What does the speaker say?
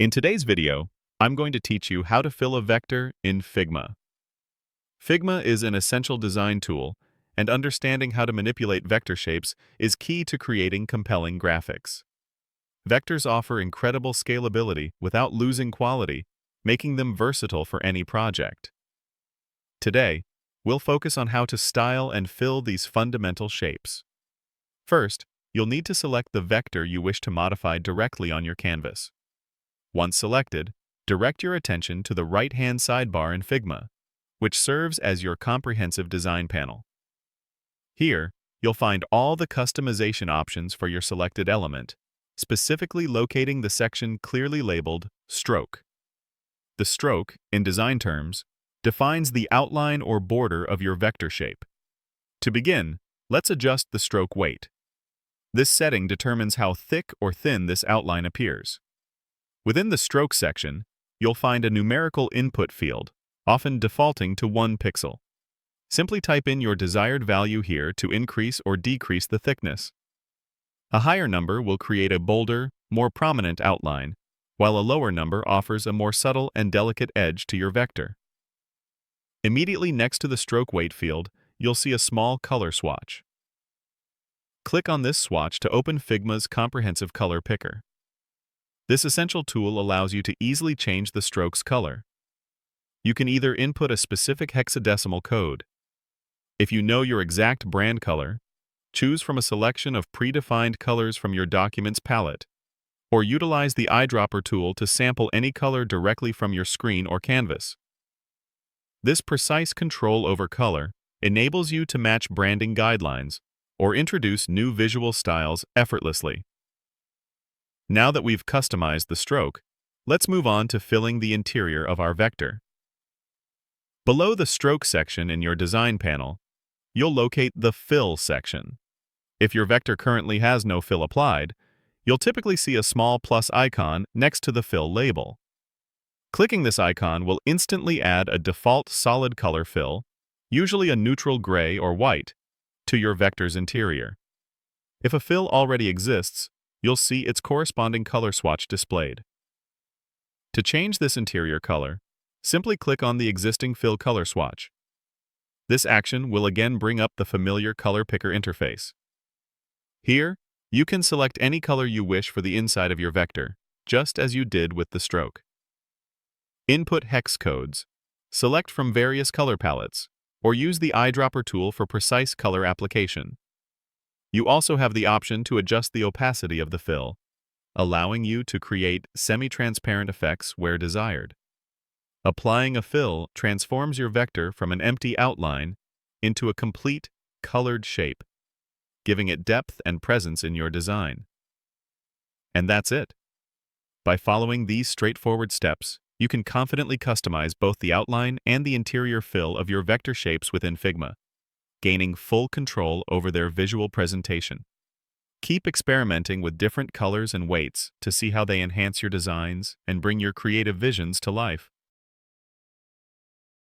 In today's video, I'm going to teach you how to fill a vector in Figma. Figma is an essential design tool, and understanding how to manipulate vector shapes is key to creating compelling graphics. Vectors offer incredible scalability without losing quality, making them versatile for any project. Today, we'll focus on how to style and fill these fundamental shapes. First, you'll need to select the vector you wish to modify directly on your canvas. Once selected, direct your attention to the right-hand sidebar in Figma, which serves as your comprehensive design panel. Here, you'll find all the customization options for your selected element, specifically locating the section clearly labeled Stroke. The stroke, in design terms, defines the outline or border of your vector shape. To begin, let's adjust the stroke weight. This setting determines how thick or thin this outline appears. Within the stroke section, you'll find a numerical input field, often defaulting to 1 pixel. Simply type in your desired value here to increase or decrease the thickness. A higher number will create a bolder, more prominent outline, while a lower number offers a more subtle and delicate edge to your vector. Immediately next to the stroke weight field, you'll see a small color swatch. Click on this swatch to open Figma's comprehensive color picker. This essential tool allows you to easily change the stroke's color. You can either input a specific hexadecimal code. If you know your exact brand color, choose from a selection of predefined colors from your document's palette, or utilize the eyedropper tool to sample any color directly from your screen or canvas. This precise control over color enables you to match branding guidelines or introduce new visual styles effortlessly. Now that we've customized the stroke, let's move on to filling the interior of our vector. Below the stroke section in your design panel, you'll locate the Fill section. If your vector currently has no fill applied, you'll typically see a small plus icon next to the fill label. Clicking this icon will instantly add a default solid color fill, usually a neutral gray or white, to your vector's interior. If a fill already exists, you'll see its corresponding color swatch displayed. To change this interior color, simply click on the existing fill color swatch. This action will again bring up the familiar color picker interface. Here, you can select any color you wish for the inside of your vector, just as you did with the stroke. Input hex codes, select from various color palettes, or use the eyedropper tool for precise color application. You also have the option to adjust the opacity of the fill, allowing you to create semi-transparent effects where desired. Applying a fill transforms your vector from an empty outline into a complete, colored shape, giving it depth and presence in your design. And that's it. By following these straightforward steps, you can confidently customize both the outline and the interior fill of your vector shapes within Figma, gaining full control over their visual presentation. Keep experimenting with different colors and weights to see how they enhance your designs and bring your creative visions to life.